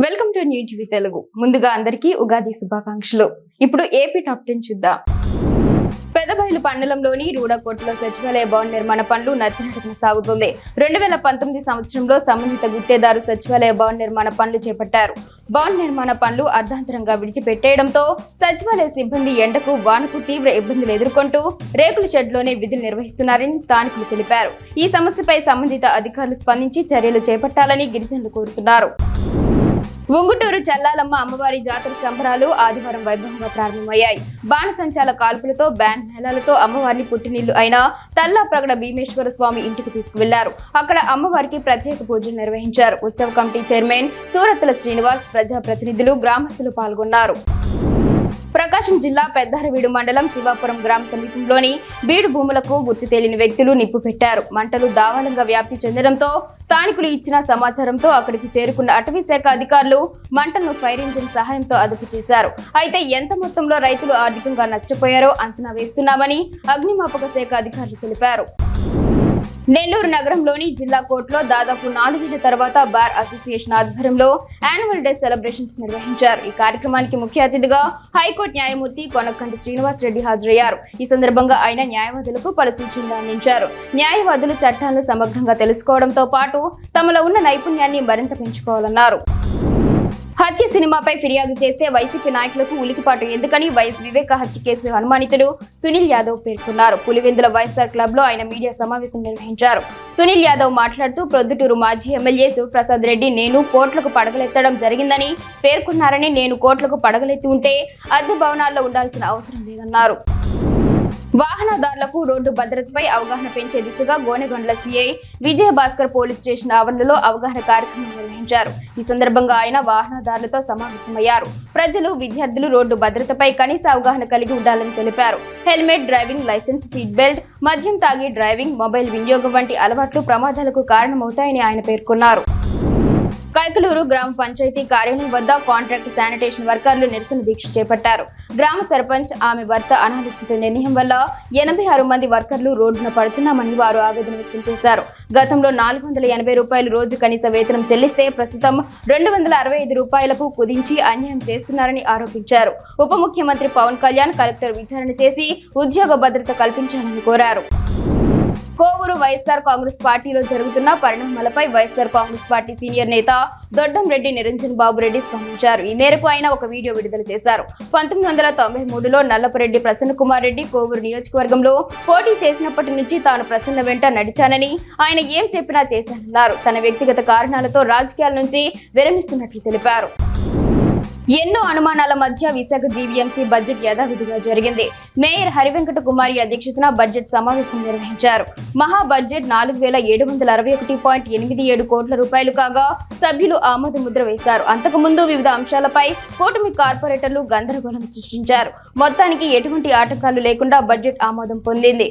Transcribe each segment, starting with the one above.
Welcome to new TV Telugu. ముందుగా అందరికీ ఉగాది శుభాకాంక్షలు. ఇప్పుడు ఏపీ టాప్ 10 చూద్దాం. పెదబయలు మండలంలోని రూడకోటలో సచివాలయ భవన నిర్మాణ పనులు నత్తనడకన సాగుతుంది. 2019 సంవత్సరంలో సంబంధిత గుత్తేదారు సచివాలయ భవన నిర్మాణ పనులు చేపట్టారు. భవన నిర్మాణ పనులు అర్ధాంతరంగా విడిచిపెట్టేయడంతో సచివాలయ సిబ్బంది ఎండకు వానకు తీవ్ర ఇబ్బందులు ఎదుర్కొంటూ రేకుల షెడ్లోనే విధులు నిర్వహిస్తున్నారని స్థానికులు తెలిపారు. ఈ సమస్యపై సంబంధిత అధికారులు స్పందించి చర్యలు చేపట్టాలని గిరిజనులు కోరుతున్నారు. ఉంగుటూరు చల్లాలమ్మ అమ్మవారి జాతర సంబరాలు ఆదివారం వైభవంగా ప్రారంభమయ్యాయి. బాణసంచాల కాల్పులతో బ్యాండ్ మేళాలతో అమ్మవారిని పుట్టినిల్లు అయిన తల్లాప్రగడ భీమేశ్వర స్వామి ఇంటికి తీసుకువెళ్లారు. అక్కడ అమ్మవారికి ప్రత్యేక పూజలు నిర్వహించారు. ఉత్సవ కమిటీ చైర్మన్ సూరత్తుల శ్రీనివాస్, ప్రజాప్రతినిధులు, గ్రామస్తులు పాల్గొన్నారు. ప్రకాశం జిల్లా పెద్దారవీడు మండలం శివాపురం గ్రామ సమీపంలోని బీడు భూములకు గుర్తు తెలియని వ్యక్తులు నిప్పు పెట్టారు. మంటలు దావాళంగా వ్యాప్తి చెందడంతో స్థానికులు ఇచ్చిన సమాచారంతో అక్కడికి చేరుకున్న అటవీ శాఖ అధికారులు మంటలను ఫైర్ ఇంజిన్ సహాయంతో అదుపు చేశారు. అయితే ఎంత మొత్తంలో రైతులు ఆర్థికంగా నష్టపోయారో అంచనా వేస్తున్నామని అగ్నిమాపక శాఖ అధికారులు తెలిపారు. నెల్లూరు నగరంలోని జిల్లా కోర్టులో దాదాపు 4 ఏళ్ల తర్వాత బార్ అసోసియేషన్ ఆధ్వర్యంలో యాన్యువల్ డే సెలబ్రేషన్స్ నిర్వహించారు. ఈ కార్యక్రమానికి ముఖ్య అతిథిగా హైకోర్టు న్యాయమూర్తి కొనకంటి శ్రీనివాస్ రెడ్డి హాజరయ్యారు. ఈ సందర్భంగా ఆయన న్యాయవాదులకు పలు సూచనలు అందించారు. న్యాయవాదులు చట్టాలను సమగ్రంగా తెలుసుకోవడంతో పాటు తమలో ఉన్న నైపుణ్యాన్ని మరింత పెంచుకోవాలన్నారు. హత్య సినిమాపై ఫిర్యాదు చేస్తే వైసీపీ నాయకులకు ఉలికిపాటు ఎందుకని వైఎస్ వివేక హత్య కేసు అనుమానితుడు సునీల్ యాదవ్ పేర్కొన్నారు. పులివెందుల వైఎస్ఆర్ క్లబ్ లో ఆయన మీడియా సమావేశం నిర్వహించారు. సునీల్ యాదవ్ మాట్లాడుతూ ప్రొద్దుటూరు మాజీ ఎమ్మెల్యే శివప్రసాద్ రెడ్డి నేను కోట్లకు పడగలెత్తడం జరిగిందని పేర్కొన్నారని, నేను కోట్లకు పడగలెత్తి ఉంటే అద్దె భవనాల్లో ఉండాల్సిన అవసరం లేదన్నారు. వాహనదారులకు రోడ్డు భద్రతపై అవగాహన పెంచే దిశగా Gonegandla CI Vijayabhaskar police station ఆవరణలో అవగాహన కార్యక్రమం నిర్వహించారు. ఈ సందర్భంగా ఆయన వాహనదారులతో సమావేశమయ్యారు. ప్రజలు, విద్యార్థులు రోడ్డు భద్రతపై కనీస అవగాహన కలిగి ఉండాలని తెలిపారు. Helmet, driving licence, seat belt, మద్యం తాగి డ్రైవింగ్, మొబైల్ వినియోగం వంటి అలవాట్లు ప్రమాదాలకు కారణమవుతాయని ఆయన పేర్కొన్నారు. కైకలూరు గ్రామ పంచాయతీ కార్యాలయం వద్ద కాంట్రాక్ట్ శానిటేషన్ వర్కర్లు నిరసన దీక్ష చేపట్టారు. గ్రామ సర్పంచ్, ఆమె భర్త అనాలోచిత నిర్ణయం వల్ల 86 మంది వర్కర్లు రోడ్డున పడుతున్నామని వారు ఆవేదన వ్యక్తం చేశారు. గతంలో 480 రూపాయలు రోజు కనీస వేతనం చెల్లిస్తే ప్రస్తుతం 265 రూపాయలకు కుదించి అన్యాయం చేస్తున్నారని ఆరోపించారు. ఉప ముఖ్యమంత్రి పవన్ కళ్యాణ్ కలెక్టర్ విచారణ చేసి ఉద్యోగ భద్రత కల్పించాలని కోరారు. కోవూరు వైఎస్ఆర్ కాంగ్రెస్ పార్టీలో జరుగుతున్న పరిణామాలపై వైఎస్ఆర్ కాంగ్రెస్ పార్టీ సీనియర్ నేత దొడ్డంరెడ్డి నిరంజన్ బాబు రెడ్డి స్పందించారు. ఈ మేరకు ఆయన ఒక వీడియో విడుదల చేశారు. 1993లో నల్లపురెడ్డి ప్రసన్న కుమార్ రెడ్డి కోవూరు నియోజకవర్గంలో పోటీ చేసినప్పటి నుంచి తాను ప్రసన్న వెంట నడిచానని, ఆయన ఏం చెప్పినా చేశానన్నారు. తన వ్యక్తిగత కారణాలతో రాజకీయాల నుంచి విరమిస్తున్నట్లు తెలిపారు. ఎన్నో అనుమానాల మధ్య విశాఖ జీవీఎంసీ బడ్జెట్ యథావిధిగా జరిగింది. మేయర్ హరివెంకట కుమారి అధ్యక్షతన బడ్జెట్ సమావేశం నిర్వహించారు. మహా బడ్జెట్ 4761.87 కోట్ల రూపాయలు కాగా సభ్యులు ఆమోద ముద్ర వేశారు. అంతకుముందు వివిధ అంశాలపై కూటమి కార్పొరేటర్లు గందరగోళం సృష్టించారు. మొత్తానికి ఎటువంటి ఆటంకాలు లేకుండా బడ్జెట్ ఆమోదం పొందింది.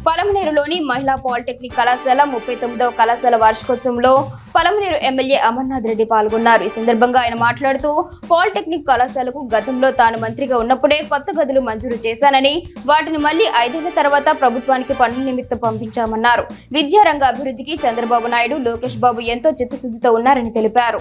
పలమనేరులోని మహిళా పాలిటెక్నిక్ కళాశాల 39వ కళాశాల వార్షికోత్సవంలో పలమనేరు ఎమ్మెల్యే అమర్నాథ్ రెడ్డి పాల్గొన్నారు. ఈ సందర్భంగా ఆయన మాట్లాడుతూ పాలిటెక్నిక్ కళాశాలకు గతంలో తాను మంత్రిగా ఉన్నప్పుడే కొత్త గదులు మంజూరు చేశానని, వాటిని మళ్లీ 5 ఏళ్ల తర్వాత ప్రభుత్వానికి పనుల నిమిత్తం పంపించామన్నారు. విద్యారంగ అభివృద్ధికి చంద్రబాబు నాయుడు, లోకేష్ బాబు ఎంతో చిత్తశుద్ధితో ఉన్నారని తెలిపారు.